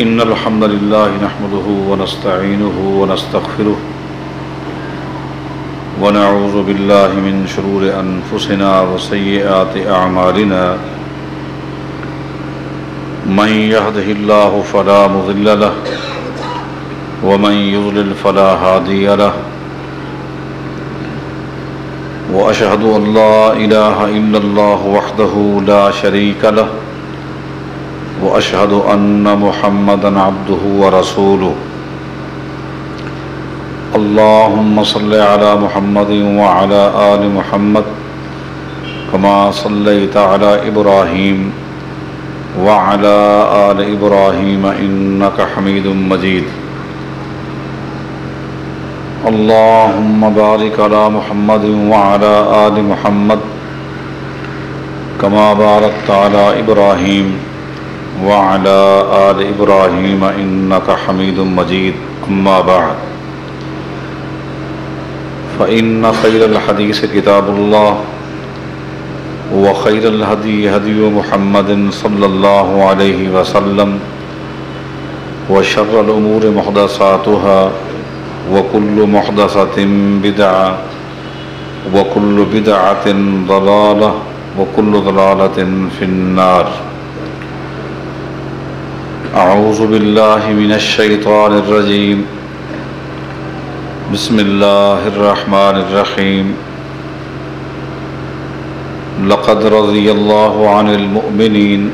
إن الحمد لله نحمده ونستعينه ونستغفره ونعوذ بالله من شرور أنفسنا وسيئات أعمالنا من يهده الله فلا مضل له ومن يضلل فلا هادي له وأشهد أن لا إله إلا الله وحده لا شريك له وأشهد أن محمدًا عبده ورسوله اللهم صل على محمد وعلى آل محمد كما صليت على إبراهيم وعلى آل إبراهيم إنك حميد مجيد اللهم بارك على محمد وعلى آل محمد كما باركت على إبراهيم وعلى آل إبراهيم إنك حميد مجيد أما بعد فإن خير الحديث كتاب الله وخير الهدي هدي محمد صلى الله عليه وسلم وشر الأمور محدثاتها وكل محدثة بدعة وكل بدعة ضلالة وكل ضلالة في النار أعوذ بالله من الشيطان الرجيم بسم الله الرحمن الرحيم لقد رضي الله عن المؤمنين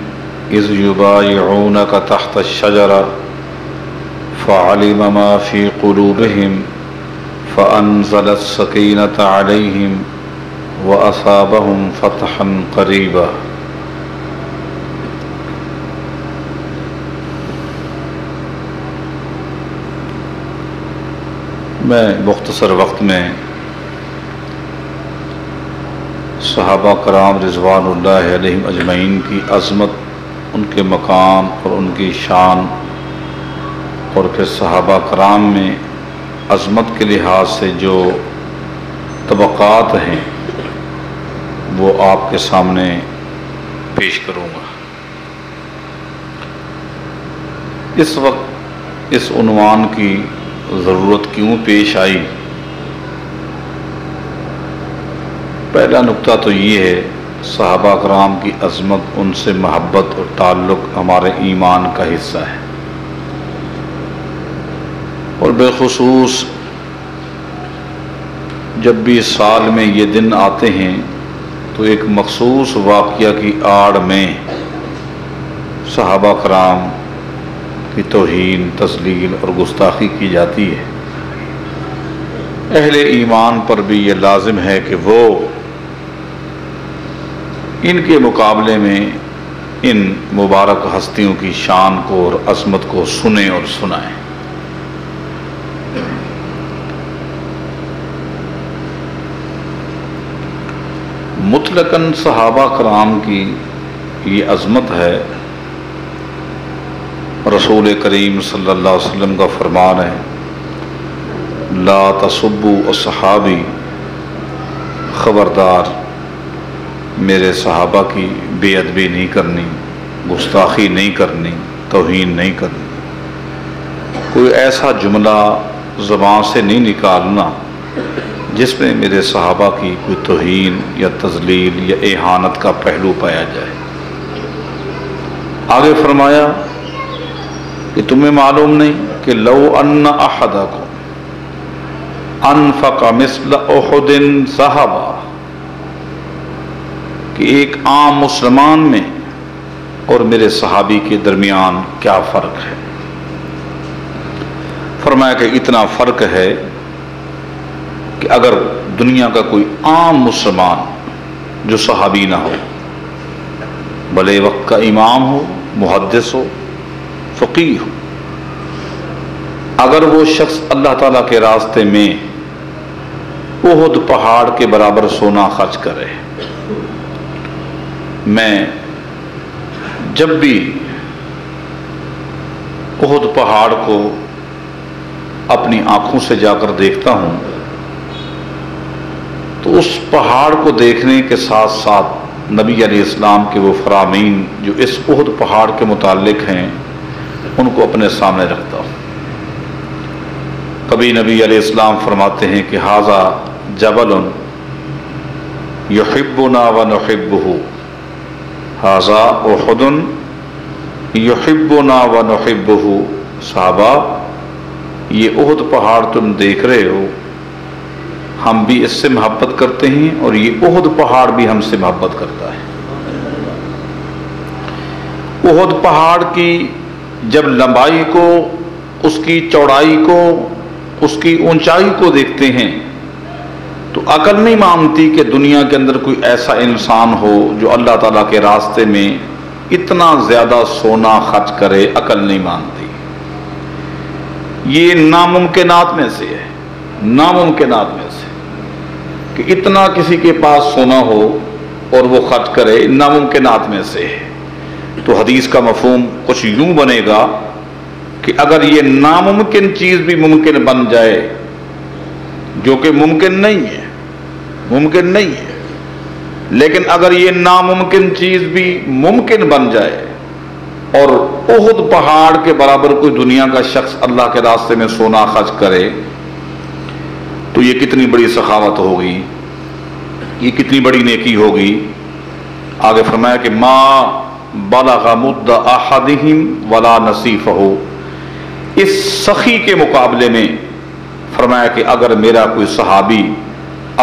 إذ يبايعونك تحت الشجرة فعلم ما في قلوبهم فأنزل السكينة عليهم وأصابهم فتحا قريبا میں مختصر وقت میں صحابہ کرام رضوان اللہ علیہم اجمعین کی عظمت، ان کے مقام اور ان کی شان، اور پھر صحابہ کرام میں عظمت کے لحاظ سے جو طبقات ہیں وہ آپ کے سامنے پیش کروں گا۔ اس وقت اس عنوان کی ضرورت کیوں پیش آئی؟ پہلا نقطہ تو یہ ہے، صحابہ کرام کی عظمت، ان سے محبت اور تعلق ہمارے ایمان کا حصہ ہے، اور بالخصوص جب بھی سال میں یہ دن آتے ہیں تو ایک مخصوص واقعہ کی آڑ میں صحابہ کرام کی توہین، تذلیل اور گستاخی کی جاتی ہے۔ اہل ایمان پر بھی یہ لازم ہے کہ وہ ان کے مقابلے میں ان مبارک ہستیوں کی شان کو اور عظمت کو سنیں اور سنائیں۔ مطلقاً صحابہ کرام کی یہ عظمت ہے، رسول کریم صلی اللہ علیہ وسلم کا فرمان ہے، لا تسبوا اصحابی، خبردار میرے صحابہ کی بے ادبی نہیں کرنی، گستاخی نہیں کرنی، توہین نہیں کرنی، کوئی ایسا جملہ زبان سے نہیں نکالنا جس میں میرے صحابہ کی کوئی توہین یا تذلیل یا اہانت کا پہلو پایا جائے۔ آگے فرمایا کہ تمہیں معلوم نہیں کہ لو ان احدکم انفق مثل احد ذهبا، کہ ایک عام مسلمان میں اور میرے صحابی کے درمیان کیا فرق ہے؟ فرمایا کہ اتنا فرق ہے کہ اگر دنیا کا کوئی عام مسلمان جو صحابی نہ ہو، بھلے وقت کا امام ہو، محدث ہو، فقیہ ہو، اگر وہ شخص اللہ تعالیٰ کے راستے میں احد پہاڑ کے برابر سونا خرچ کرے، میں جب بھی احد پہاڑ کو اپنی آنکھوں سے جا کر دیکھتا ہوں تو اس پہاڑ کو دیکھنے کے ساتھ ساتھ نبی علیہ السلام کے وہ فرامین جو اس احد پہاڑ کے متعلق ہیں ان کو اپنے سامنے رکھتا ہوں۔ کبھی نبی علیہ السلام فرماتے ہیں کہ ھذا جبل یحبنا ونحبہ، ھذا احد یحبنا ونحبہ۔ صحابہ، یہ احد پہاڑ تم دیکھ رہے ہو، ہم بھی اس سے محبت کرتے ہیں اور یہ احد پہاڑ بھی ہم سے محبت کرتا ہے۔ احد پہاڑ کی جب لمبائی کو، اس کی چوڑائی کو، اس کی اونچائی کو دیکھتے ہیں تو عقل نہیں مانتی کہ دنیا کے اندر کوئی ایسا انسان ہو جو اللہ تعالیٰ کے راستے میں اتنا زیادہ سونا خرچ کرے، عقل نہیں مانتی۔ یہ ناممکنات میں سے ہے، ناممکنات میں سے کہ اتنا کسی کے پاس سونا ہو اور وہ خرچ کرے، ناممکنات میں سے ہے۔ تو حدیث کا مفہوم کچھ یوں بنے گا کہ اگر یہ ناممکن چیز بھی ممکن بن جائے، جو کہ ممکن نہیں ہے، ممکن نہیں ہے، لیکن اگر یہ ناممکن چیز بھی ممکن بن جائے اور احد پہاڑ کے برابر کوئی دنیا کا شخص اللہ کے راستے میں سونا خرچ کرے تو یہ کتنی بڑی سخاوت ہوگی، یہ کتنی بڑی نیکی ہوگی۔ آگے فرمایا کہ ما بلغ مد احدہم ولا نصیفہ، اس سخی کے مقابلے میں فرمایا کہ اگر میرا کوئی صحابی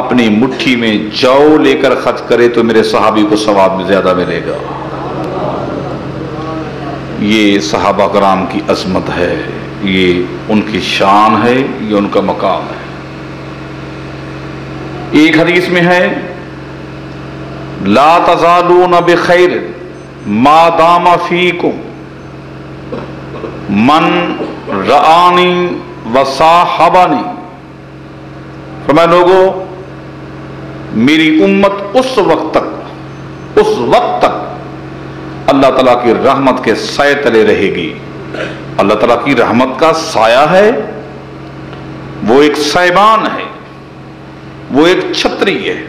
اپنی مٹھی میں جو لے کر خرچ کرے تو میرے صحابی کو ثواب میں زیادہ ملے گا۔ یہ صحابہ کرام کی عظمت ہے، یہ ان کی شان ہے، یہ ان کا مقام ہے۔ ایک حدیث میں ہے لا تزالون بخیر ما دام فیکم من رآنی وصاحبنی۔ فرمایا لوگو، میری امت اس وقت تک اللہ تعالیٰ کی رحمت کے سائے تلے رہے گی۔ اللہ تعالیٰ کی رحمت کا سایہ ہے، وہ ایک سائبان ہے، وہ ایک چھتری ہے۔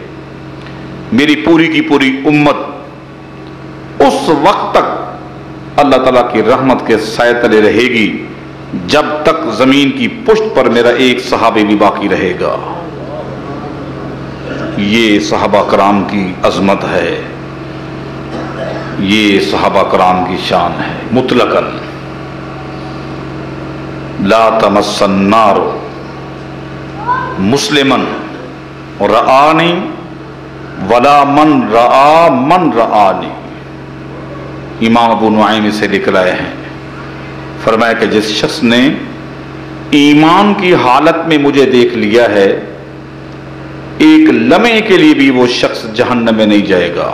میری پوری کی پوری امت اس وقت تک اللہ تعالیٰ کی رحمت کے سائے تلے رہے گی جب تک زمین کی پشت پر میرا ایک صحابی بھی باقی رہے گا۔ یہ صحابہ کرام کی عظمت ہے، یہ صحابہ کرام کی شان ہے۔ مطلقاً لا تمس النار مسلمن رآنی ولا من رآ من رآنی۔ امام ابو نعیم سے لکھ رہے ہیں، فرمایا کہ جس شخص نے ایمان کی حالت میں مجھے دیکھ لیا ہے، ایک لمحے کے لیے بھی وہ شخص جہنم میں نہیں جائے گا۔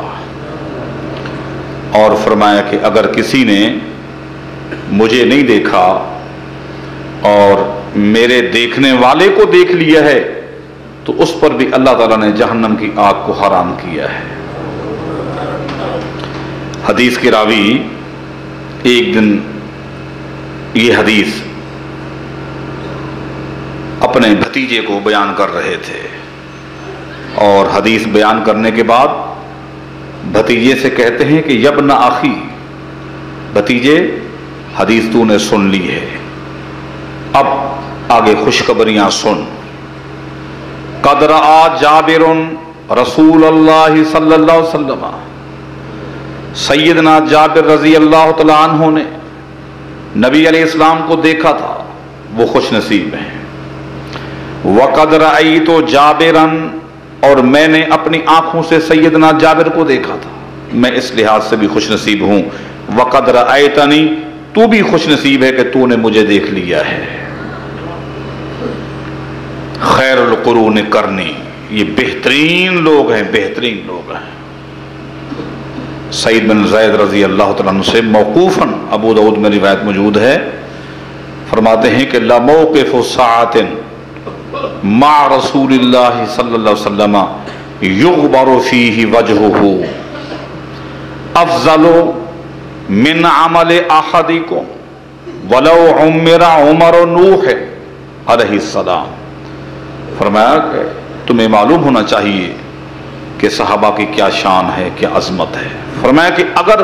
اور فرمایا کہ اگر کسی نے مجھے نہیں دیکھا اور میرے دیکھنے والے کو دیکھ لیا ہے تو اس پر بھی اللہ تعالیٰ نے جہنم کی آگ کو حرام کیا ہے۔ حدیث کے راوی ایک دن یہ حدیث اپنے بھتیجے کو بیان کر رہے تھے، اور حدیث بیان کرنے کے بعد بھتیجے سے کہتے ہیں کہ یبن اخی، بھتیجے حدیث تو نے سن لی ہے، اب آگے خوشخبریاں سن۔ قد رآ جابر رسول اللہ صلی اللہ علیہ وسلم، سیدنا جابر رضی اللہ تعالیٰ عنہ نے نبی علیہ السلام کو دیکھا تھا، وہ خوش نصیب ہیں۔ وقد رأیت جابرا، اور میں نے اپنی آنکھوں سے سیدنا جابر کو دیکھا تھا، میں اس لحاظ سے بھی خوش نصیب ہوں۔ وقد رأیتنی، تو بھی خوش نصیب ہے کہ تو نے مجھے دیکھ لیا ہے۔ خیر القرون کرنی، یہ بہترین لوگ ہیں، بہترین لوگ ہیں۔ سعید بن زید رضی اللہ تعالیٰ عنہ سے موقوفاً ابو داؤد میں روایت موجود ہے، فرماتے ہیں کہ لموقف ساعۃ مع رسول اللہ صلی اللہ علیہ وسلم یغبر فیہ وجہہ افضل من عمل احدکم ولو عمر عمر نوح علیہ السلام۔ فرمایا کہ تمہیں معلوم ہونا چاہیے کہ صحابہ کی کیا شان ہے، کیا عظمت ہے۔ فرمایا کہ اگر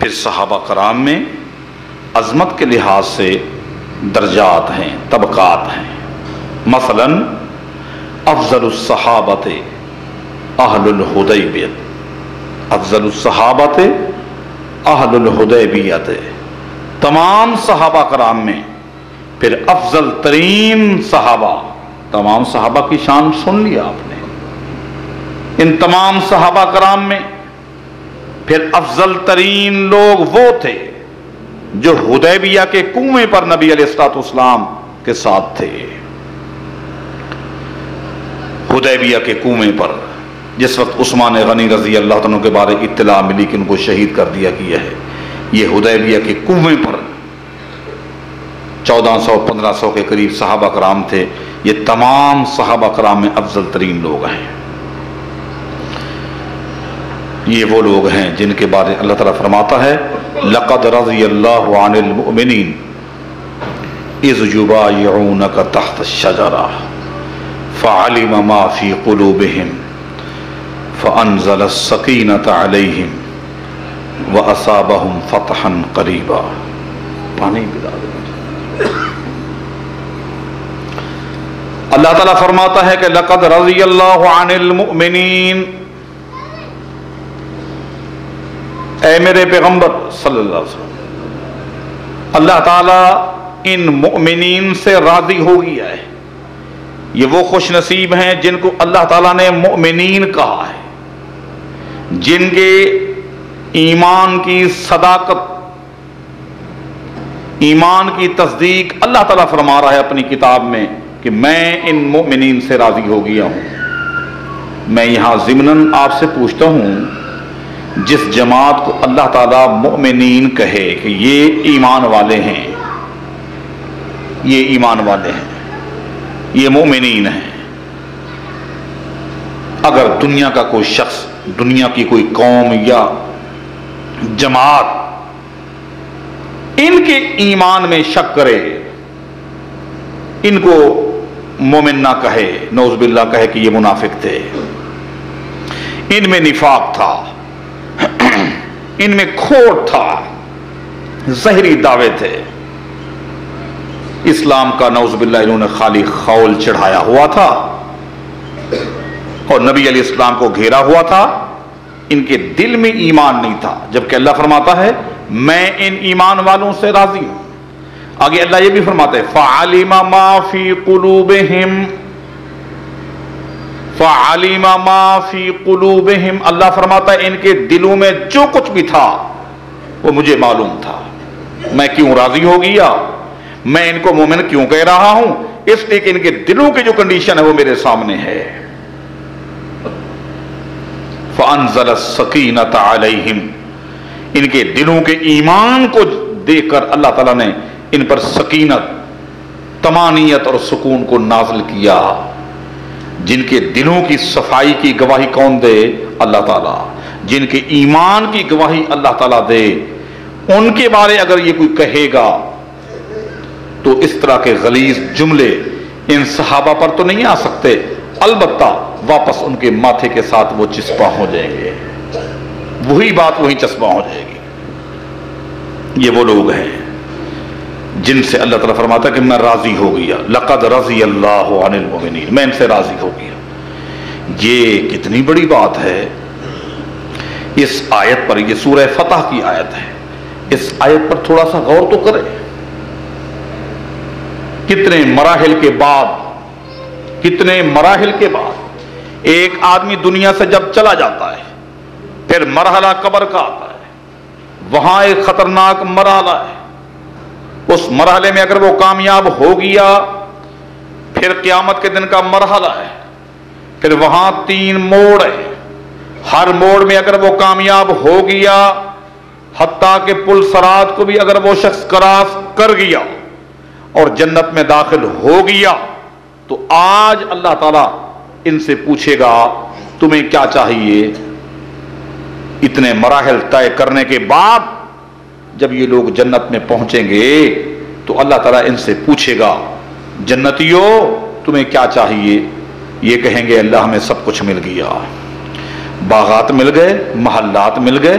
پھر صحابہ کرام میں عظمت کے لحاظ سے درجات ہیں، طبقات ہیں۔ مثلا افضل الصحابۃ اہل الحدیبیہ، افضل الصحابۃ اہل الحدیبیہ، تمام صحابہ کرام میں پھر افضل ترین صحابہ، تمام صحابہ کی شان سن لیا آپ نے، ان تمام صحابہ کرام میں پھر افضل ترین لوگ وہ تھے جو حدیبیہ کے کنویں پر نبی علیہ الصلوۃ والسلام کے ساتھ تھے۔ حدیبیہ کے کنویں پر جس وقت عثمان غنی رضی اللہ عنہ کے بارے اطلاع ملی کہ ان کو شہید کر دیا گیا ہے، یہ حدیبیہ کے کنویں پر 1400-1500 کے قریب صحابہ کرام تھے۔ یہ تمام صحابہ کرام میں افضل ترین لوگ ہیں۔ یہ وہ لوگ ہیں جن کے بارے اللہ تعالیٰ فرماتا ہے لقد رضی اللہ عن المؤمنین اذ یبایعونک تحت الشجرہ فعلم ما فی قلوبہم فانزل السکینۃ علیہم وَأَصَابَهُمْ فَتْحًا قَرِيبًا۔ پانی پلا دیں۔ اللہ تعالیٰ فرماتا ہے کہ لَقَدْ رَضِيَ اللَّهُ عَنِ الْمُؤْمِنِينَ، اے میرے پیغمبر صلی اللہ علیہ وسلم، اللہ تعالیٰ ان مؤمنین سے راضی ہو گیا ہے۔ یہ وہ خوش نصیب ہیں جن کو اللہ تعالیٰ نے مؤمنین کہا ہے، جن کے ایمان کی صداقت، ایمان کی تصدیق اللہ تعالیٰ فرما رہا ہے اپنی کتاب میں کہ میں ان مؤمنین سے راضی ہو گیا ہوں۔ میں یہاں ضمناً آپ سے پوچھتا ہوں، جس جماعت کو اللہ تعالیٰ مؤمنین کہے کہ یہ ایمان والے ہیں، یہ ایمان والے ہیں، یہ مؤمنین ہیں، اگر دنیا کا کوئی شخص، دنیا کی کوئی قوم یا جماعت ان کے ایمان میں شک کرے، ان کو مومن نہ کہے، نعوذ باللہ کہے کہ یہ منافق تھے، ان میں نفاق تھا، ان میں کھوٹ تھا، زہری دعوے تھے، اسلام کا نعوذ باللہ انہوں نے خالی خول چڑھایا ہوا تھا اور نبی علیہ السلام کو گھیرا ہوا تھا، ان کے دل میں ایمان نہیں تھا، جبکہ اللہ فرماتا ہے میں ان ایمان والوں سے راضی ہوں۔ آگے اللہ یہ بھی فرماتا ہے فَعَلِمَ مَا فِي قُلُوبِهِمْ، فَعَلِمَ مَا فِي قُلُوبِهِمْ، اللہ فرماتا ہے ان کے دلوں میں جو کچھ بھی تھا وہ مجھے معلوم تھا۔ میں کیوں راضی ہو گیا، میں ان کو مومن کیوں کہہ رہا ہوں، اس لیے کہ ان کے دلوں کی جو کنڈیشن ہے وہ میرے سامنے ہے۔ فَأَنزَلَ السَّكِينَةَ عَلَيْهِمْ، ان کے دلوں کے ایمان کو دیکھ کر اللہ تعالیٰ نے ان پر سکینت، طمانینت اور سکون کو نازل کیا۔ جن کے دلوں کی صفائی کی گواہی کون دے؟ اللہ تعالیٰ۔ جن کے ایمان کی گواہی اللہ تعالیٰ دے، ان کے بارے اگر یہ کوئی کہے گا تو اس طرح کے غلیظ جملے ان صحابہ پر تو نہیں آ سکتے، البتہ واپس ان کے ماتھے کے ساتھ وہ چسپاں ہو جائیں گے، وہی بات وہی چسپاں ہو جائے گی۔ یہ وہ لوگ ہیں جن سے اللہ تعالیٰ فرماتا ہے کہ میں راضی ہو گیا، لقد رضی اللہ عن المؤمنین، میں ان سے راضی ہو گیا۔ یہ کتنی بڑی بات ہے۔ اس آیت پر، یہ سورہ فتح کی آیت ہے، اس آیت پر تھوڑا سا غور تو کریں۔ کتنے مراحل کے بعد، کتنے مراحل کے بعد ایک آدمی دنیا سے جب چلا جاتا ہے، پھر مرحلہ قبر کا آتا ہے، وہاں ایک خطرناک مرحلہ ہے، اس مرحلے میں اگر وہ کامیاب ہو گیا پھر قیامت کے دن کا مرحلہ ہے، پھر وہاں 3 موڑ ہے، ہر موڑ میں اگر وہ کامیاب ہو گیا، حتیٰ کہ پل صراط کو بھی اگر وہ شخص کراس کر گیا اور جنت میں داخل ہو گیا، تو آج اللہ تعالیٰ ان سے پوچھے گا تمہیں کیا چاہیے۔ اتنے مراحل طے کرنے کے بعد جب یہ لوگ جنت میں پہنچیں گے تو اللہ تعالیٰ ان سے پوچھے گا جنتیو تمہیں کیا چاہیے؟ یہ کہیں گے اللہ ہمیں سب کچھ مل گیا، باغات مل گئے، محلات مل گئے،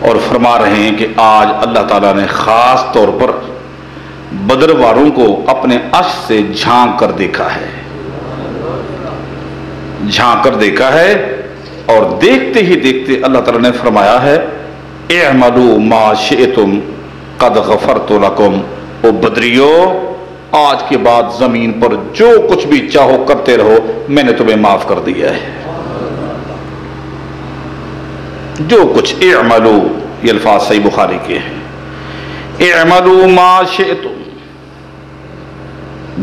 اور فرما رہے ہیں کہ آج اللہ تعالیٰ نے خاص طور پر بدر والوں کو اپنے عرش سے جھانک کر دیکھا ہے، جھانک کر دیکھا ہے، اور دیکھتے ہی دیکھتے اللہ تعالیٰ نے فرمایا ہے اعملوا ما شئتم قد غفرت لکم، او بدریو آج کے بعد زمین پر جو کچھ بھی چاہو کرتے رہو، میں نے تمہیں معاف کر دیا ہے۔ جو کچھ اعملوا، یہ الفاظ صحیح بخاری کے ہیں، اعملوا ما شئتم،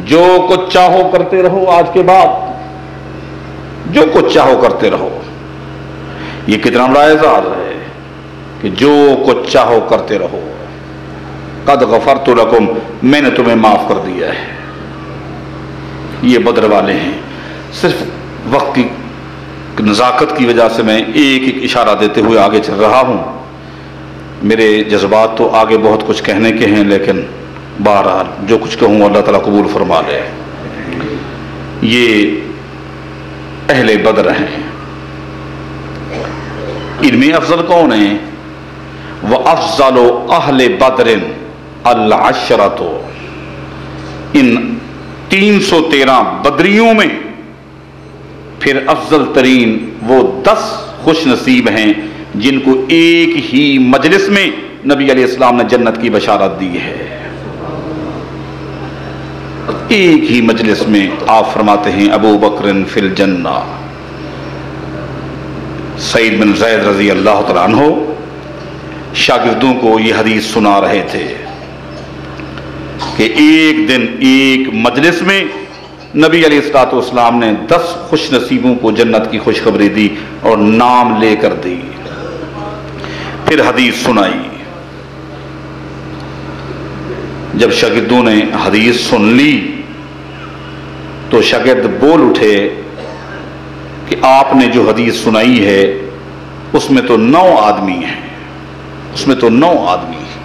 جو کچھ چاہو کرتے رہو، آج کے بعد جو کچھ چاہو کرتے رہو۔ یہ کتنا بڑا اعزاز ہے کہ جو کچھ چاہو کرتے رہو، قد غفرت لکم، میں نے تمہیں معاف کر دیا ہے۔ یہ بدر والے ہیں۔ صرف وقت کی نزاکت کی وجہ سے میں ایک ایک اشارہ دیتے ہوئے آگے چل رہا ہوں۔ میرے جذبات تو آگے بہت کچھ کہنے کے ہیں، لیکن بہرحال جو کچھ کہوں اللہ تعالیٰ قبول فرما لے۔ یہ اہل بدر ہیں۔ ان میں افضل کون ہیں؟ وَأَفْضَلُ أَهْلِ بَدْرٍ الْعَشْرَةُ، ان 313 بدریوں میں پھر افضل ترین وہ 10 خوش نصیب ہیں جن کو ایک ہی مجلس میں نبی علیہ السلام نے جنت کی بشارت دی ہے۔ ایک ہی مجلس میں آپ فرماتے ہیں ابو بکر فی الجنہ۔ سعید بن زید رضی اللہ تعالیٰ عنہ شاگردوں کو یہ حدیث سنا رہے تھے کہ ایک دن ایک مجلس میں نبی علیہ الصلوۃ والسلام نے 10 خوش نصیبوں کو جنت کی خوشخبری دی اور نام لے کر دی، پھر حدیث سنائی۔ جب شاگردوں نے حدیث سن لی تو شاگرد بول اٹھے کہ آپ نے جو حدیث سنائی ہے اس میں تو 9 آدمی ہیں، اس میں تو 9 آدمی ہیں۔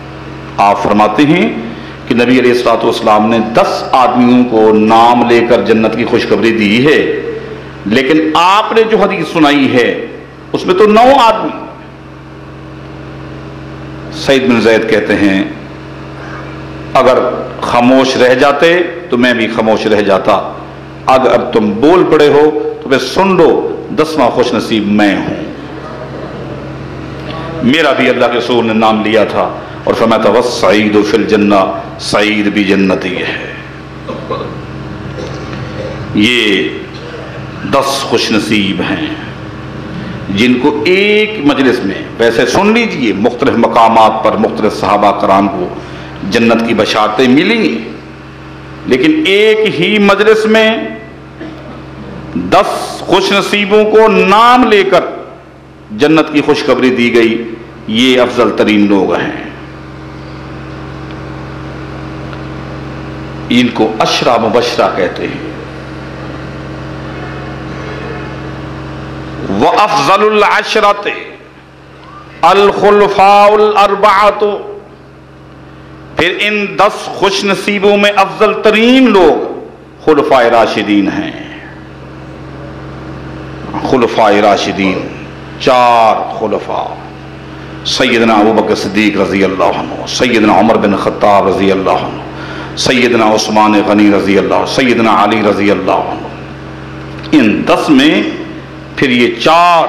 آپ فرماتے ہیں کہ نبی علیہ الصلوۃ والسلام نے 10 آدمیوں کو نام لے کر جنت کی خوشخبری دی ہے، لیکن آپ نے جو حدیث سنائی ہے اس میں تو 9 آدمی۔ سعید بن زید کہتے ہیں اگر خاموش رہ جاتے تو میں بھی خاموش رہ جاتا، اگر تم بول پڑے ہو تو پھر سن لو، 10واں خوش نصیب میں ہوں۔ میرا بھی اللہ کے رسول نے نام لیا تھا اور فرمایا تھا وَالسَّعِيدُ فِي الْجَنَّةِ، سعید بھی جنتی ہے۔ یہ 10 خوش نصیب ہیں جن کو ایک مجلس میں، ویسے سن لیجئے مختلف مقامات پر مختلف صحابہ کرام کو جنت کی بشارتیں ملی، لیکن ایک ہی مجلس میں 10 خوش نصیبوں کو نام لے کر جنت کی خوشخبری دی گئی۔ یہ افضل ترین لوگ ہیں، ان کو عشرہ مبشرہ کہتے ہیں۔ وَأَفْضَلُ الْعَشْرَةِ الْخُلَفَاءُ الْأَرْبَعَةُ، پھر ان 10 خوش نصیبوں میں افضل ترین لوگ خلفائے راشدین ہیں۔ خلفائے راشدین 4 خلفاء، سیدنا ابوبکر صدیق رضی اللہ عنہ، سیدنا عمر بن خطاب رضی اللہ عنہ، سیدنا عثمان غنی رضی اللہ عنہ، سیدنا علی رضی اللہ عنہ۔ ان 10 میں پھر یہ 4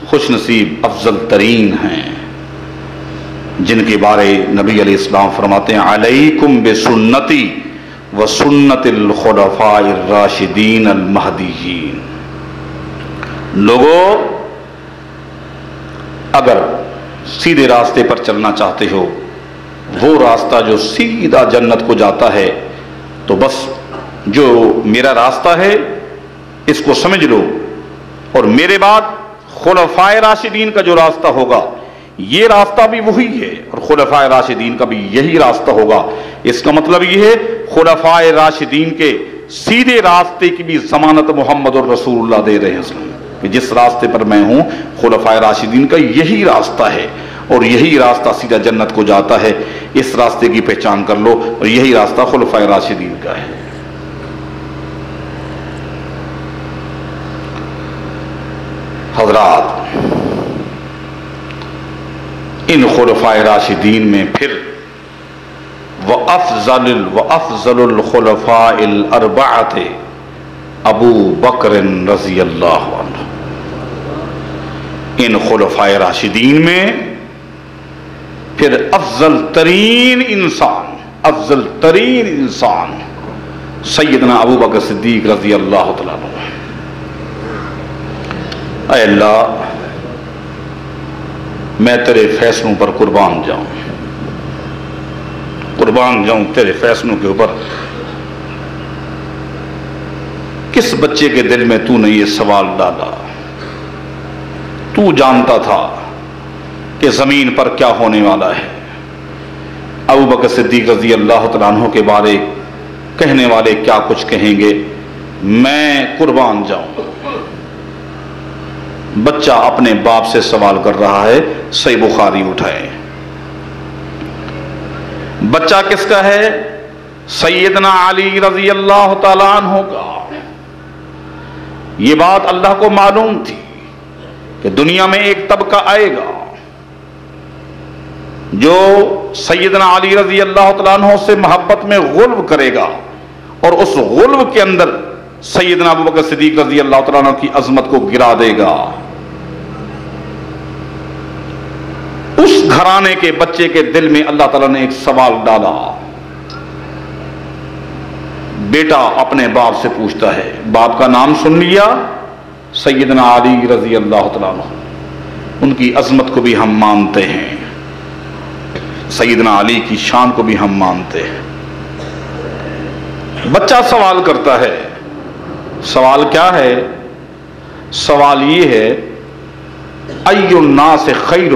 خوش نصیب افضل ترین ہیں جن کے بارے نبی علیہ السلام فرماتے ہیں علیکم بسنتی وسنت الخلفاء الراشدین المہدیین۔ لوگوں، اگر سیدھے راستے پر چلنا چاہتے ہو، وہ راستہ جو سیدھا جنت کو جاتا ہے، تو بس جو میرا راستہ ہے اس کو سمجھ لو، اور میرے بعد خلفائے راشدین کا جو راستہ ہوگا یہ راستہ بھی وہی ہے، اور خلفائے راشدین کا بھی یہی راستہ ہوگا۔ اس کا مطلب یہ ہے خلفائے راشدین کے سیدھے راستے کی بھی ضمانت محمد الرسول اللہ دے رہے ہیں کہ جس راستے پر میں ہوں خلفائے راشدین کا یہی راستہ ہے، اور یہی راستہ سیدھا جنت کو جاتا ہے۔ اس راستے کی پہچان کر لو، اور یہی راستہ خلفائے راشدین کا ہے۔ حضرات، ان خلفائے راشدین میں پھر وَأَفْضَلُ الْخُلَفَاءِ الْأَرْبَعَةِ ابو بکر رضی اللہ عنہ، ان خلفائے راشدین میں پھر افضل ترین انسان سیدنا ابو بکر صدیق رضی اللہ تعالیٰ عنہ۔ اے اللہ، میں تیرے فیصلوں پر قربان جاؤں تیرے فیصلوں کے اوپر۔ کس بچے کے دل میں تو نے یہ سوال ڈالا؟ تو جانتا تھا کہ زمین پر کیا ہونے والا ہے۔ ابو بکر صدیق رضی اللہ تعالیٰ عنہ کے بارے کہنے والے کیا کچھ کہیں گے، میں قربان جاؤں۔ بچہ اپنے باپ سے سوال کر رہا ہے، صحیح بخاری اٹھائے۔ بچہ کس کا ہے؟ سیدنا علی رضی اللہ تعالیٰ عنہ کا۔ یہ بات اللہ کو معلوم تھی کہ دنیا میں ایک طبقہ آئے گا جو سیدنا علی رضی اللہ تعالیٰ عنہ سے محبت میں غلو کرے گا، اور اس غلو کے اندر سیدنا ابو بکر صدیق رضی اللہ تعالیٰ عنہ کی عظمت کو گرا دے گا۔ اس گھرانے کے بچے کے دل میں اللہ تعالیٰ نے ایک سوال ڈالا۔ بیٹا اپنے باپ سے پوچھتا ہے، باپ کا نام سن لیا؟ سیدنا علی رضی اللہ تعالیٰ عنہ، ان کی عظمت کو بھی ہم مانتے ہیں، سیدنا علی کی شان کو بھی ہم مانتے ہیں۔ بچہ سوال کرتا ہے، سوال کیا ہے؟ سوال یہ ہے، ای الناس خیر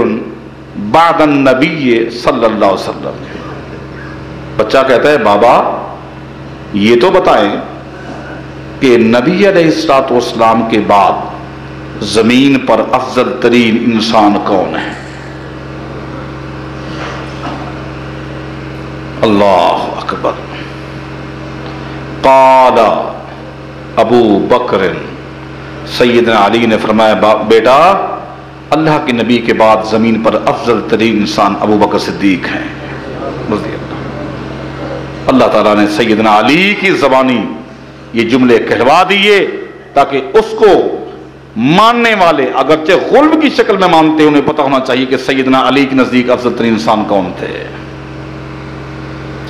بعد النبی صلی اللہ علیہ وسلم۔ بچہ کہتا ہے، بابا یہ تو بتائیں کہ نبی علیہ الصلوۃ والسلام کے بعد زمین پر افضل ترین انسان کون ہے؟ اللہ اکبر۔ قال ابو بکر، سیدنا علی نے فرمایا، بیٹا اللہ کے نبی کے بعد زمین پر افضل ترین انسان ابو بکر صدیق ہیں رضی اللہ۔ اللہ تعالیٰ نے سیدنا علی کی زبانی یہ جملے کہلوا دیے تاکہ اس کو ماننے والے اگرچہ غلب کی شکل میں مانتے انہیں پتہ ہونا چاہیے کہ سیدنا علی کے نزدیک افضل ترین انسان کون تھے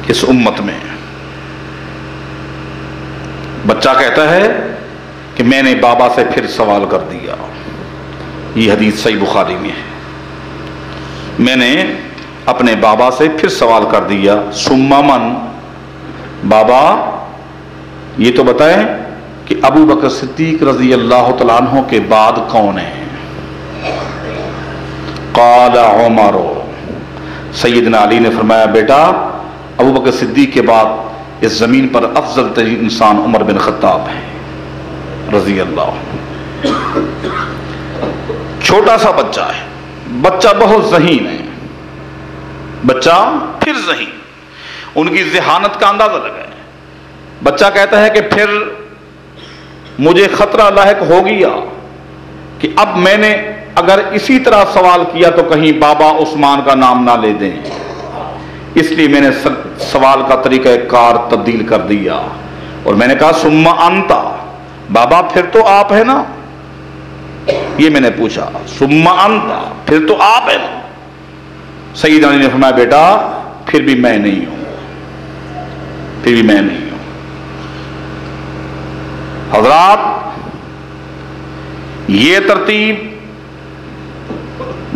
اس امت میں۔ بچہ کہتا ہے کہ میں نے بابا سے پھر سوال کر دیا، یہ حدیث صحیح بخاری میں ہے، میں نے اپنے بابا سے پھر سوال کر دیا، ثم من، بابا یہ تو بتائیں کہ ابو بکر صدیق رضی اللہ تعالیٰ عنہ کے بعد کون ہے؟ قال عمر، سیدنا علی نے فرمایا، بیٹا ابو بکر صدیق کے بعد اس زمین پر افضل ترین انسان عمر بن خطاب ہے رضی اللہ عنہ۔ چھوٹا سا بچہ ہے، بچہ بہت ذہین ہے، بچہ پھر ذہین، ان کی ذہانت کا اندازہ لگائے۔ بچہ کہتا ہے کہ پھر مجھے خطرہ لاحق ہو گیا کہ اب میں نے اگر اسی طرح سوال کیا تو کہیں بابا عثمان کا نام نہ لے دیں، اس لیے میں نے سوال کا طریقہ کار تبدیل کر دیا اور میں نے کہا ثم انت، بابا پھر تو آپ ہے نا؟ یہ میں نے پوچھا، ثم انت، پھر تو آپ ہے نا؟ سیدنا علی نے فرمایا، بیٹا پھر بھی میں نہیں ہوں، پھر بھی میں نہیں ہوں۔ حضرات، یہ ترتیب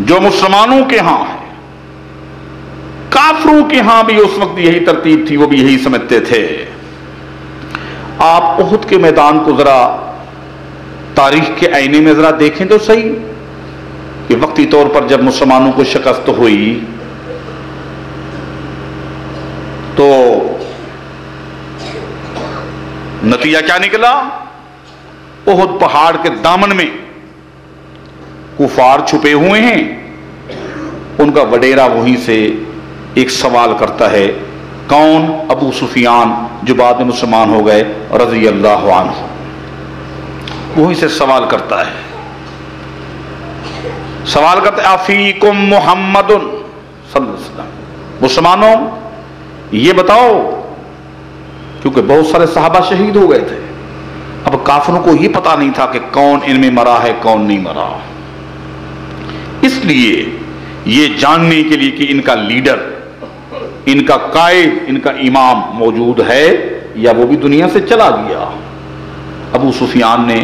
جو مسلمانوں کے ہاں ہے، کافروں کے ہاں بھی اس وقت یہی ترتیب تھی، وہ بھی یہی سمجھتے تھے۔ آپ احد کے میدان کو ذرا تاریخ کے آئینے میں ذرا دیکھیں تو صحیح کہ وقتی طور پر جب مسلمانوں کو شکست ہوئی تو نتیجہ کیا نکلا؟ احد پہاڑ کے دامن میں کفار چھپے ہوئے ہیں، ان کا وڈیرا وہیں سے ایک سوال کرتا ہے، کون؟ ابو سفیان، جو بعد میں مسلمان ہو گئے رضی اللہ عنہ، وہیں سے سوال کرتا ہے، افیکم محمد، صلی اللہ علیہ وسلم۔ مسلمانوں یہ بتاؤ، کیونکہ بہت سارے صحابہ شہید ہو گئے تھے، اب کافروں کو یہ پتا نہیں تھا کہ کون ان میں مرا ہے کون نہیں مرا، اس لیے یہ جاننے کے لیے کہ ان کا لیڈر، ان کا قائد، ان کا امام موجود ہے یا وہ بھی دنیا سے چلا گیا، ابو سفیان نے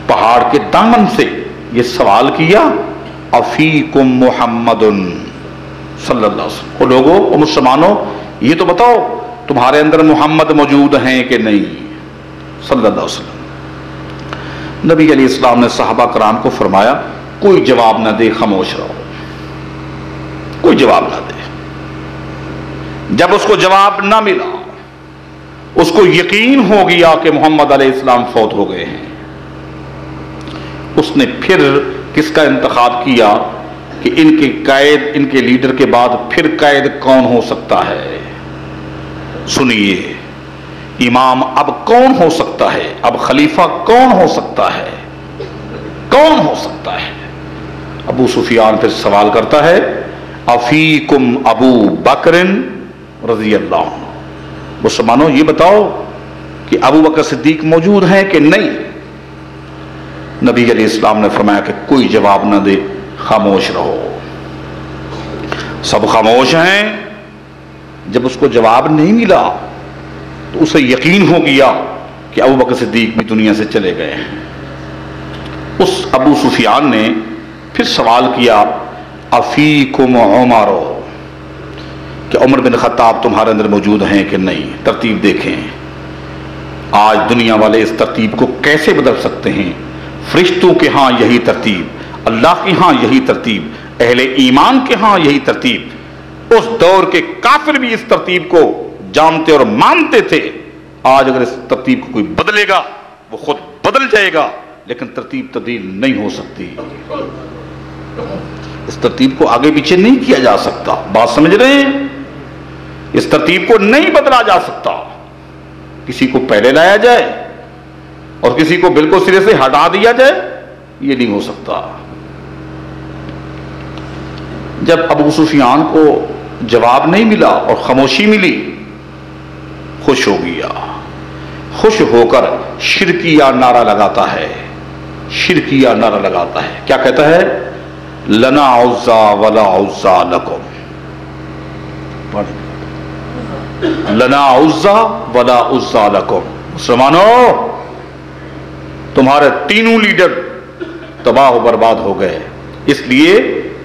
پہاڑ کے دامن سے یہ سوال کیا، افیکم محمد صلی اللہ علیہ وسلم، او لوگوں، او مسلمانوں، یہ تو بتاؤ تمہارے اندر محمد موجود ہیں کہ نہیں، صلی اللہ علیہ وسلم۔ نبی علیہ السلام نے صحابہ کرام کو فرمایا کوئی جواب نہ دے، خاموش رہو، کوئی جواب نہ دے۔ جب اس کو جواب نہ ملا، اس کو یقین ہو گیا کہ محمد علیہ السلام فوت ہو گئے ہیں، اس نے پھر کس کا انتخاب کیا کہ ان کے قائد، ان کے لیڈر کے بعد پھر قائد کون ہو سکتا ہے؟ سنیے، امام اب کون ہو سکتا ہے، اب خلیفہ کون ہو سکتا ہے، کون ہو سکتا ہے؟ ابو سفیان پھر سوال کرتا ہے، افیکم ابو بکر رضی اللہ عنہ، مسلمانوں یہ بتاؤ کہ ابو بکر صدیق موجود ہیں کہ نہیں؟ نبی علیہ السلام نے فرمایا کہ کوئی جواب نہ دے، خاموش رہو۔ سب خاموش ہیں۔ جب اس کو جواب نہیں ملا تو اسے یقین ہو گیا کہ ابو بکر صدیق بھی دنیا سے چلے گئے ہیں۔ اس ابو سفیان نے پھر سوال کیا، افیکم عمر، کہ عمر بن خطاب تمہارے اندر موجود ہیں کہ نہیں؟ ترتیب دیکھیں، آج دنیا والے اس ترتیب کو کیسے بدل سکتے ہیں؟ فرشتوں کے ہاں یہی ترتیب، اللہ کے ہاں یہی ترتیب، اہل ایمان کے ہاں یہی ترتیب، اس دور کے کافر بھی اس ترتیب کو جانتے اور مانتے تھے۔ آج اگر اس ترتیب کو کوئی بدلے گا وہ خود بدل جائے گا، لیکن ترتیب تبدیل نہیں ہو سکتی، اس ترتیب کو آگے پیچھے نہیں کیا جا سکتا، بات سمجھ رہے ہیں؟ اس ترتیب کو نہیں بدلا جا سکتا، کسی کو پہلے لایا جائے اور کسی کو بالکل سرے سے ہٹا دیا جائے، یہ نہیں ہو سکتا۔ جب ابو سفیان کو جواب نہیں ملا اور خاموشی ملی، خوش ہو گیا، خوش ہو کر شرکیہ نعرہ لگاتا ہے، شرکیہ نعرہ لگاتا ہے، کیا کہتا ہے؟ لنا عزا ولا عزا لکم، لنا عزا ولا عزا لکم، مسلمانوں تمہارے تینوں لیڈر تباہ و برباد ہو گئے، اس لیے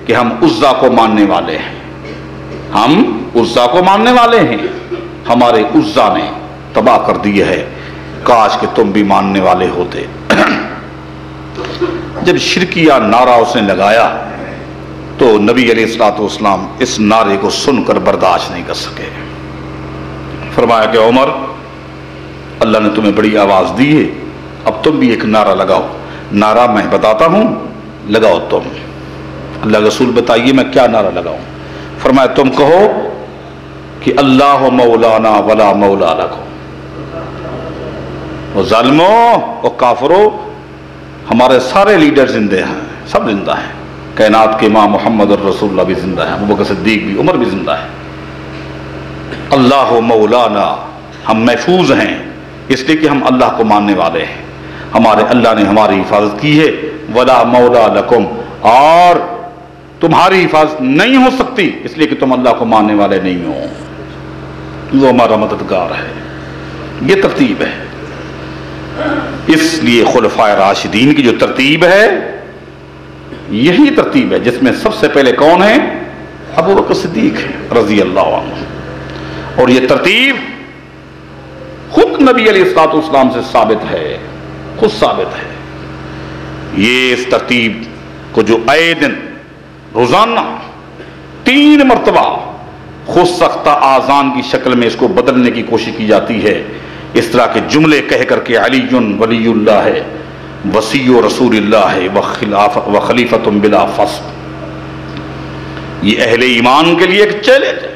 کہ ہم عزا کو ماننے والے ہیں، ہم عزا کو ماننے والے ہیں، ہمارے عزا نے تباہ کر دی ہے، کاش کہ تم بھی ماننے والے ہوتے۔ جب شرکیہ نعرہ اس نے لگایا تو نبی علیہ الصلوۃ والسلام اس نعرے کو سن کر برداشت نہیں کر سکے، فرمایا کہ عمر، اللہ نے تمہیں بڑی آواز دی ہے، اب تم بھی ایک نعرہ لگاؤ، نعرہ میں بتاتا ہوں، لگاؤ تم۔ اللہ رسول بتائیے میں کیا نعرہ لگاؤں؟ فرمایا تم کہو کہ اللہ مولانا ولا مولا لکم، اور ظالموں اور کافروں، ہمارے سارے لیڈر زندے ہیں، سب زندہ ہیں، کائنات کے امام محمد الرسول اللہ بھی زندہ ہے، ابو بکر صدیق بھی، عمر بھی زندہ ہے۔ اللہ مولانا، ہم محفوظ ہیں اس لیے کہ ہم اللہ کو ماننے والے ہیں، ہمارے اللہ نے ہماری حفاظت کی ہے، ولا مولا لکم، اور تمہاری حفاظت نہیں ہو سکتی اس لیے کہ تم اللہ کو ماننے والے نہیں ہو، وہ ہمارا مددگار ہے۔ یہ ترتیب ہے، اس لیے خلفائے راشدین کی جو ترتیب ہے یہی ترتیب ہے، جس میں سب سے پہلے کون ہے؟ ابو بکر صدیق رضی اللہ عنہ، اور یہ ترتیب خود نبی علیہ الصلوۃ والسلام سے ثابت ہے، خود ثابت ہے۔ یہ اس ترتیب کو جو اے دن روزانہ 3 مرتبہ خود سختہ آذان کی شکل میں اس کو بدلنے کی کوشش کی جاتی ہے، اس طرح کے جملے کہہ کر کے علی ولی اللہ ہے، وصی رسول اللہ ہے، وخلیفۃ بلا فصل، یہ اہل ایمان کے لیے ایک چیلنج ہے۔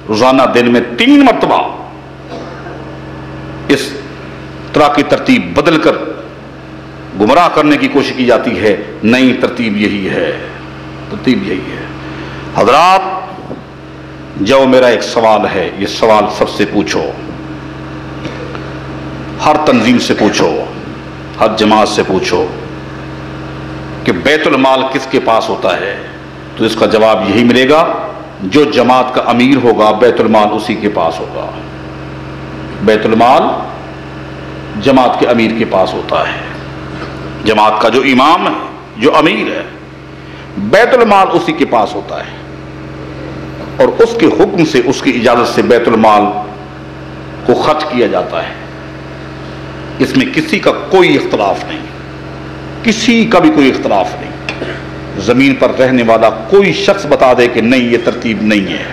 روزانہ دن میں 3 مرتبہ اس طرح کی ترتیب بدل کر گمراہ کرنے کی کوشش کی جاتی ہے، نئی ترتیب یہی ہے، ترتیب یہی ہے۔ حضرات، جو میرا ایک سوال ہے، یہ سوال سب سے پوچھو، ہر تنظیم سے پوچھو، ہر جماعت سے پوچھو کہ بیت المال کس کے پاس ہوتا ہے، تو اس کا جواب یہی ملے گا، جو جماعت کا امیر ہوگا بیت المال اسی کے پاس ہوگا۔ بیت المال جماعت کے امیر کے پاس ہوتا ہے، جماعت کا جو امام ہے، جو امیر ہے، بیت المال اسی کے پاس ہوتا ہے، اور اس کے حکم سے، اس کی اجازت سے بیت المال کو خرچ کیا جاتا ہے۔ اس میں کسی کا کوئی اختلاف نہیں، کسی کا بھی کوئی اختلاف نہیں۔ زمین پر رہنے والا کوئی شخص بتا دے کہ نہیں یہ ترتیب نہیں ہے،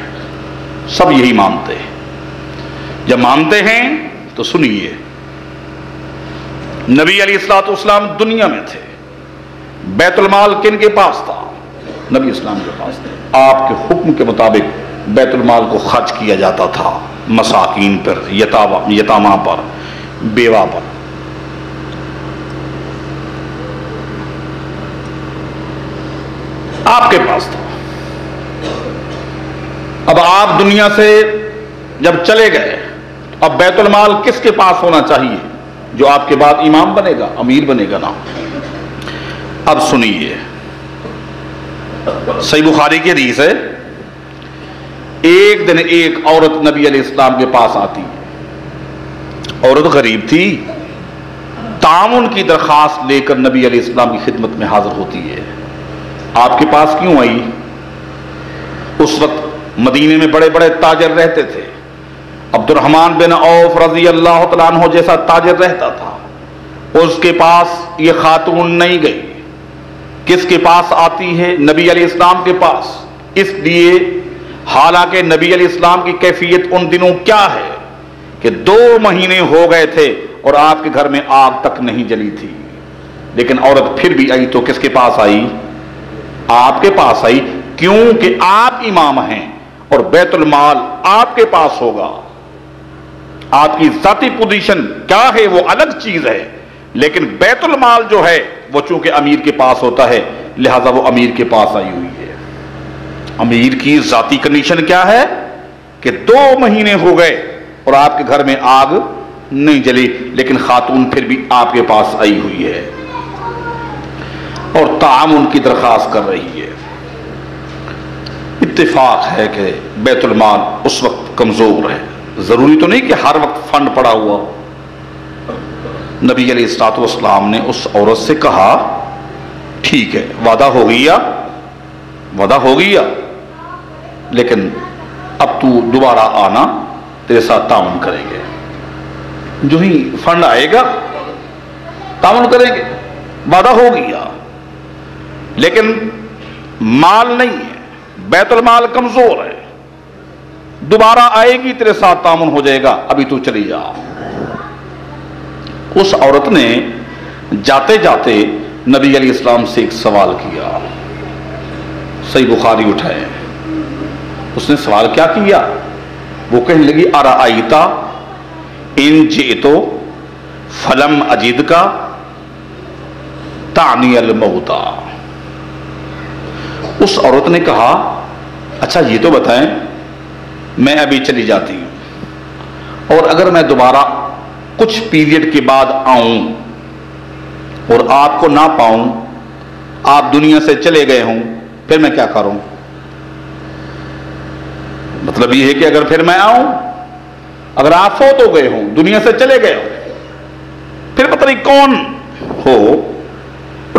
سب یہی مانتے ہیں۔ جب مانتے ہیں تو سنیے، نبی علیہ الصلوۃ والسلام دنیا میں تھے، بیت المال کن کے پاس تھا؟ نبی اسلام کے پاس تھا۔ آپ کے حکم کے مطابق بیت المال کو خرچ کیا جاتا تھا، مساکین پر، یتامہ پر، بیوہ پر۔ آپ کے پاس تھا۔ اب آپ دنیا سے جب چلے گئے، اب بیت المال کس کے پاس ہونا چاہیے؟ جو آپ کے بعد امام بنے گا، امیر بنے گا نا۔ اب سنیے، صحیح بخاری کی حدیث ہے، ایک دن ایک عورت نبی علیہ السلام کے پاس آتی ہے۔ عورت غریب تھی، تعاون کی درخواست لے کر نبی علیہ السلام کی خدمت میں حاضر ہوتی ہے۔ آپ کے پاس کیوں آئی؟ اس وقت مدینے میں بڑے بڑے تاجر رہتے تھے، عبد الرحمن بن عوف رضی اللہ تعالیٰ عنہ جیسا تاجر رہتا تھا، اس کے پاس یہ خاتون نہیں گئی۔ کس کے پاس آتی ہے؟ نبی علیہ السلام کے پاس۔ اس لیے حالانکہ نبی علیہ السلام کی کیفیت ان دنوں کیا ہے کہ 2 مہینے ہو گئے تھے اور آپ کے گھر میں آگ تک نہیں جلی تھی، لیکن عورت پھر بھی آئی تو کس کے پاس آئی؟ آپ کے پاس آئی، کیونکہ آپ امام ہیں اور بیت المال آپ کے پاس ہوگا۔ آپ کی ذاتی پوزیشن کیا ہے وہ الگ چیز ہے، لیکن بیت المال جو ہے وہ چونکہ امیر کے پاس ہوتا ہے، لہذا وہ امیر کے پاس آئی ہوئی ہے۔ امیر کی ذاتی کنڈیشن کیا ہے کہ 2 مہینے ہو گئے اور آپ کے گھر میں آگ نہیں جلی، لیکن خاتون پھر بھی آپ کے پاس آئی ہوئی ہے اور تعاون کی درخواست کر رہی ہے۔ اتفاق ہے کہ بیت المال اس وقت کمزور ہے، ضروری تو نہیں کہ ہر وقت فنڈ پڑا ہوا۔ نبی علیہ الصلوۃ والسلام نے اس عورت سے کہا، ٹھیک ہے، وعدہ ہو گیا، وعدہ ہو گیا، لیکن اب تو دوبارہ آنا، تیرے ساتھ تعاون کریں گے، جو ہی فنڈ آئے گا تعاون کریں گے، وعدہ ہو گیا، لیکن مال نہیں ہے، بیت المال کمزور ہے، دوبارہ آئے گی تیرے ساتھ تعاون ہو جائے گا، ابھی تو چلی جا۔ اس عورت نے جاتے جاتے نبی علیہ السلام سے ایک سوال کیا، صحیح بخاری اٹھائے، اس نے سوال کیا کیا؟ وہ کہنے لگی، ارأیتا ان جئتو فلم اجد کا تعنی الموتا۔ اس عورت نے کہا، اچھا یہ تو بتائیں، میں ابھی چلی جاتی ہوں اور اگر میں دوبارہ کچھ پیریڈ کے بعد آؤں اور آپ کو نہ پاؤں، آپ دنیا سے چلے گئے ہوں، پھر میں کیا کروں؟ مطلب یہ ہے کہ اگر پھر میں آؤں، اگر آپ فوت ہو گئے ہوں، دنیا سے چلے گئے ہوں، پھر پتہ نہیں کون ہو،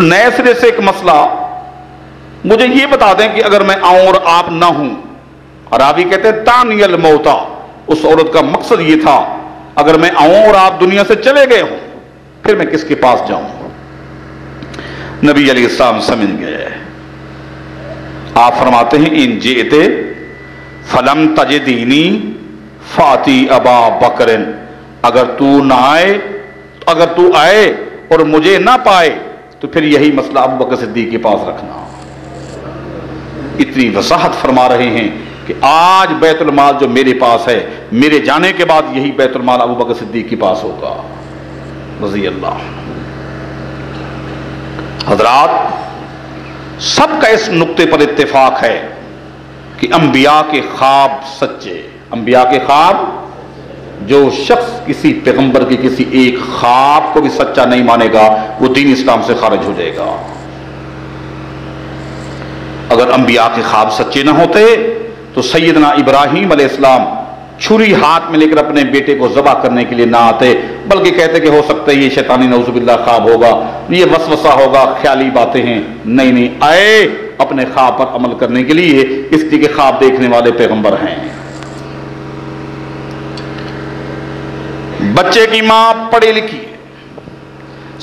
نئے سرے سے ایک مسئلہ، مجھے یہ بتا دیں کہ اگر میں آؤں اور آپ نہ ہوں۔ راوی کہتے ہیں تعنی الموتا، اس عورت کا مقصد یہ تھا، اگر میں آؤں اور آپ دنیا سے چلے گئے ہوں، پھر میں کس کے پاس جاؤں؟ نبی علیہ السلام سمجھ گئے۔ آپ فرماتے ہیں، ان جئتے فلم تجدینی فاتی ابا بکر، اگر تو آئے اور مجھے نہ پائے تو پھر یہی مسئلہ ابو بکر صدیق کے پاس رکھنا۔ اتنی وضاحت فرما رہے ہیں کہ آج بیت المال جو میرے پاس ہے، میرے جانے کے بعد یہی بیت المال ابو بکر صدیق کے پاس ہوگا رضی اللہ۔ حضرات، سب کا اس نقطے پر اتفاق ہے کہ انبیاء کے خواب سچے، انبیاء کے خواب، جو شخص کسی پیغمبر کے کسی ایک خواب کو بھی سچا نہیں مانے گا وہ دین اسلام سے خارج ہو جائے گا۔ اگر انبیاء کے خواب سچے نہ ہوتے تو سیدنا ابراہیم علیہ السلام چھری ہاتھ میں لے کر اپنے بیٹے کو ذبح کرنے کے لیے نہ آتے، بلکہ کہتے کہ ہو سکتا ہے یہ شیطانی نعوذ باللہ خواب ہوگا، یہ وسوسہ ہوگا، خیالی باتیں ہیں۔ نہیں، آئے اپنے خواب پر عمل کرنے کے لیے، اس لیے کہ خواب دیکھنے والے پیغمبر ہیں۔ بچے کی ماں پڑھی لکھی ہے،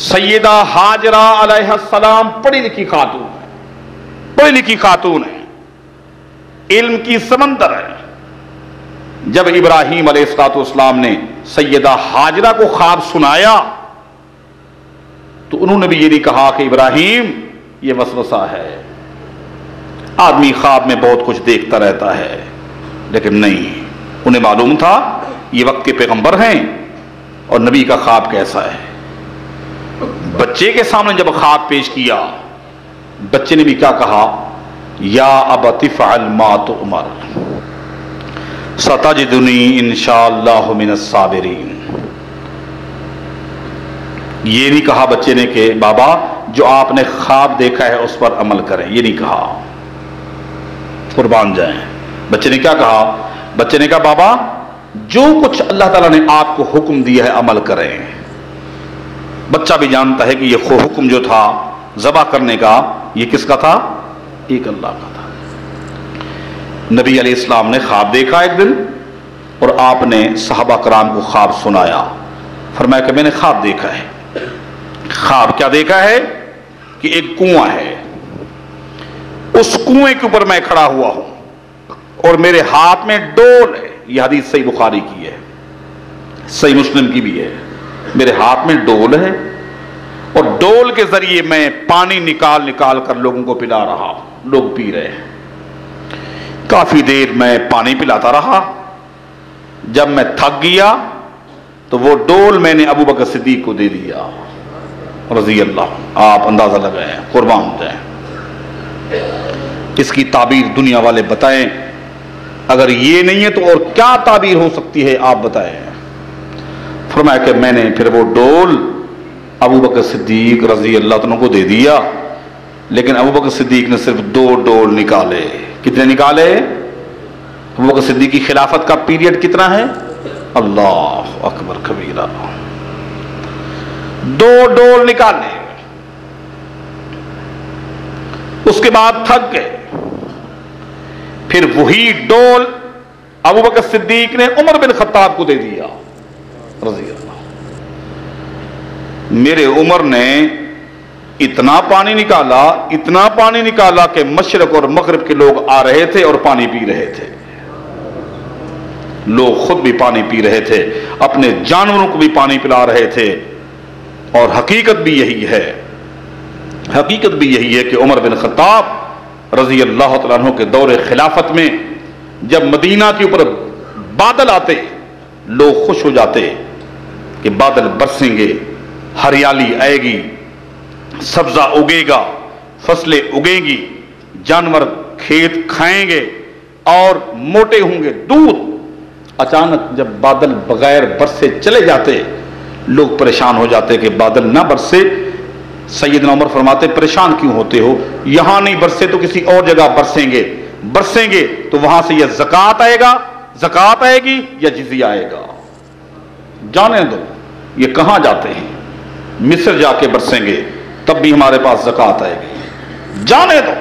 سیدہ ہاجرہ علیہ السلام پڑھی لکھی خاتون ہے، پڑھی لکھی خاتون ہے، علم کی سمندر ہے۔ جب ابراہیم علیہ السلام نے سیدہ ہاجرہ کو خواب سنایا تو انہوں نے بھی یہ نہیں کہا کہ ابراہیم یہ وسوسہ ہے، آدمی خواب میں بہت کچھ دیکھتا رہتا ہے، لیکن نہیں، انہیں معلوم تھا یہ وقت کے پیغمبر ہیں اور نبی کا خواب کیسا ہے۔ بچے کے سامنے جب خواب پیش کیا، بچے نے بھی کیا کہا؟ یا ابت افعل ما تؤمر ستجدنی انشاءاللہ من الصابرین۔ یہ نہیں کہا بچے نے کہ بابا جو آپ نے خواب دیکھا ہے اس پر عمل کریں، یہ نہیں کہا، قربان جائیں۔ بچے نے کیا کہا؟ بچے نے کہا بابا جو کچھ اللہ تعالیٰ نے آپ کو حکم دیا ہے عمل کریں۔ بچہ بھی جانتا ہے کہ یہ حکم جو تھا ذبح کرنے کا، یہ کس کا تھا؟ ایک اللہ کا تھا۔ نبی علیہ السلام نے خواب دیکھا ایک دن اور آپ نے صحابہ کرام کو خواب سنایا، فرمایا کہ میں نے خواب دیکھا ہے۔ خواب کیا دیکھا ہے؟ کہ ایک کنواں ہے، اس کنویں کے اوپر میں کھڑا ہوا ہوں اور میرے ہاتھ میں ڈول ہے، یہ حدیث صحیح بخاری کی ہے، صحیح مسلم کی بھی ہے، میرے ہاتھ میں ڈول ہے اور ڈول کے ذریعے میں پانی نکال نکال کر لوگوں کو پلا رہا ہوں، لوگ پی رہے ہیں۔ کافی دیر میں پانی پلاتا رہا، جب میں تھک گیا تو وہ ڈول میں نے ابو بکر صدیق کو دے دیا رضی اللہ۔ آپ اندازہ لگائیں، قربان جائیں۔ اس کی تعبیر دنیا والے بتائیں، اگر یہ نہیں ہے تو اور کیا تعبیر ہو سکتی ہے آپ بتائیں۔ فرمایا کہ میں نے پھر وہ ڈول ابو بکر صدیق رضی اللہ عنہ کو دے دیا، لیکن ابو بکر صدیق نے صرف 2 ڈول نکالے۔ کتنے نکالے؟ ابو بکر صدیق کی خلافت کا پیریڈ کتنا ہے؟ اللہ اکبر کبیرہ، 2 ڈول نکالے۔ اس کے بعد تھک گئے، پھر وہی ڈول ابو بکر صدیق نے عمر بن خطاب کو دے دیا رضی اللہ۔ میرے عمر نے اتنا پانی نکالا کہ مشرق اور مغرب کے لوگ آ رہے تھے اور پانی پی رہے تھے، لوگ خود بھی پانی پی رہے تھے، اپنے جانوروں کو بھی پانی پلا رہے تھے۔ اور حقیقت بھی یہی ہے کہ عمر بن خطاب رضی اللہ تعالیٰ عنہ کے دور خلافت میں جب مدینہ کے اوپر بادل آتے لوگ خوش ہو جاتے کہ بادل برسیں گے، ہریالی آئے گی، سبزہ اگے گا، فصلیں اگیں گی، جانور کھیت کھائیں گے اور موٹے ہوں گے، دودھ۔ اچانک جب بادل بغیر برسے چلے جاتے لوگ پریشان ہو جاتے کہ بادل نہ برسے۔ سیدنا عمر فرماتے پریشان کیوں ہوتے ہو، یہاں نہیں برسے تو کسی اور جگہ برسیں گے تو وہاں سے یا زکوٰۃ آئے گی یا جزیہ آئے گا، جانے دو۔ یہ کہاں جاتے ہیں؟ مصر جا کے برسیں گے تب بھی ہمارے پاس زکوٰۃ آئے گی، جانے دو۔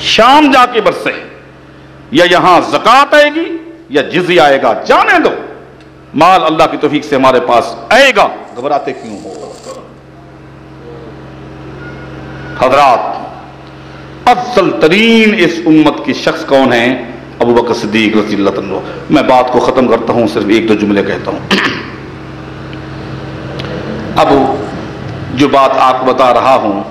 شام جا کے برسے یا یہاں زکوٰۃ آئے گی یا جزیہ آئے گا، جانے دو، مال اللہ کی توفیق سے ہمارے پاس آئے گا، گھبراتے کیوں ہو؟ حضرات، افضل ترین اس امت کی شخص کون ہیں؟ ابو بکر صدیق رضی اللہ عنہ۔ میں بات کو ختم کرتا ہوں، صرف 1-2 جملے کہتا ہوں۔ اب جو بات آپ کو بتا رہا ہوں،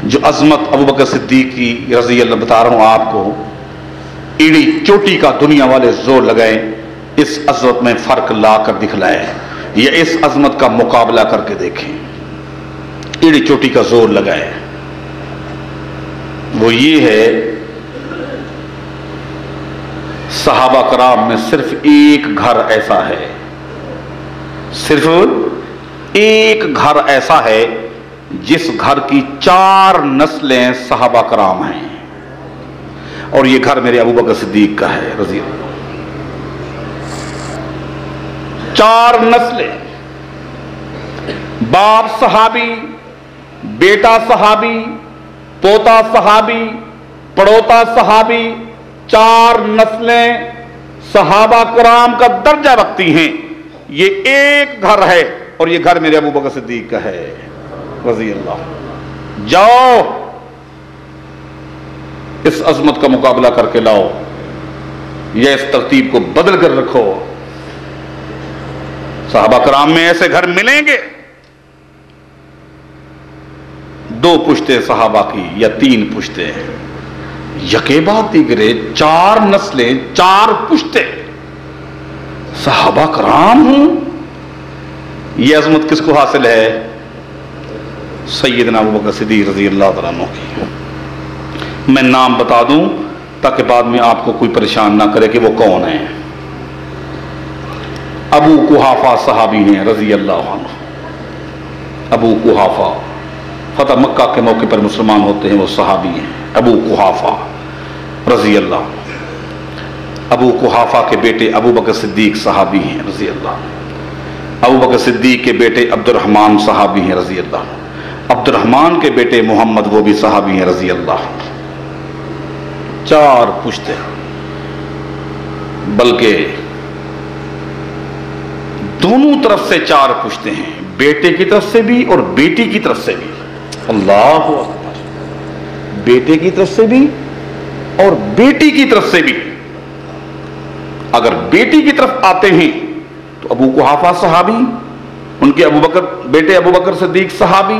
جو عظمت ابو بکر صدیق کی رضی اللہ بتا رہا ہوں آپ کو، ایڑی چوٹی کا دنیا والے زور لگائیں، اس عظمت میں فرق لا کر دکھلائیں یا اس عظمت کا مقابلہ کر کے دیکھیں۔ ایڑی چوٹی کا زور لگائیں، وہ یہ ہے صحابہ کرام میں صرف ایک گھر ایسا ہے، صرف ایک گھر ایسا ہے جس گھر کی 4 نسلیں صحابہ کرام ہیں، اور یہ گھر میرے ابو بکر صدیق کا ہے رضی اللہ۔ 4 نسلیں، باپ صحابی، بیٹا صحابی، پوتا صحابی، پڑوتا صحابی، 4 نسلیں صحابہ کرام کا درجہ رکھتی ہیں۔ یہ ایک گھر ہے اور یہ گھر میرے ابو بکر صدیق کا ہے رضی اللہ۔ جاؤ اس عظمت کا مقابلہ کر کے لاؤ، یا اس ترتیب کو بدل کر رکھو۔ صحابہ کرام میں ایسے گھر ملیں گے، 2 پشتے صحابہ کی یا 3 پشتے، یکے بعد دیگرے 4 نسلیں، 4 پشتے صحابہ کرام ہوں۔ یہ عظمت کس کو حاصل ہے؟ سیدنا ابو بکر صدیق رضی اللہ تعالیٰ عنہ کی۔ میں نام بتا دوں تاکہ بعد میں آپ کو کوئی پریشان نہ کرے کہ وہ کون ہیں۔ ابو قحافہ صحابی ہیں رضی اللہ عنہ۔ ابو قحافہ فتح مکہ کے موقع پر مسلمان ہوتے ہیں، وہ صحابی ہیں ابو قحافہ رضی اللہ عنہ۔ ابو قحافہ کے بیٹے ابو بکر صدیق صحابی ہیں رضی اللہ عنہ۔ ابو بکر صدیق کے بیٹے عبد الرحمن صحابی ہیں رضی اللہ عنہ۔ عبد الرحمن کے بیٹے محمد وہ بھی صحابی ہیں رضی اللہ عنہ۔ 4 پشتے، بلکہ دونوں طرف سے 4 پشتے ہیں، بیٹے کی طرف سے بھی اور بیٹی کی طرف سے بھی۔ اللہ اکبر، بیٹے کی طرف سے بھی اور بیٹی کی طرف سے بھی۔ اگر بیٹی کی طرف آتے ہیں تو ابو قحافہ صحابی، ان کے بیٹے ابو بکر صدیق صحابی،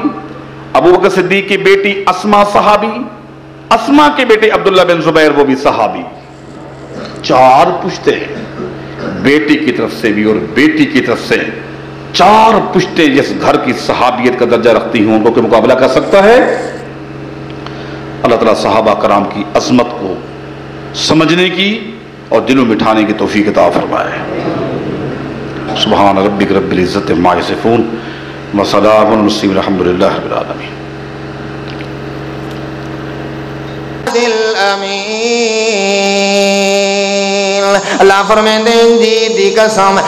ابو بکر صدیق کی بیٹی اسما صحابی، اسما کے بیٹے عبداللہ بن زبیر وہ بھی صحابی۔ 4 پشتے، بیٹی کی طرف سے بھی اور بیٹی کی طرف سے 4 پشتے جس گھر کی صحابیت کا درجہ رکھتی ہوں، ان کو مقابلہ کر سکتا ہے؟ اللہ تعالیٰ صحابہ کرام کی عظمت کو سمجھنے کی اور دلوں مٹھانے کی توفیق عطا فرمائے۔ سبحان ربک رب العزت عما یصفون وسلام علی المرسلین والحمد للہ رب العالمین۔ اللہ فرمائے دی قسم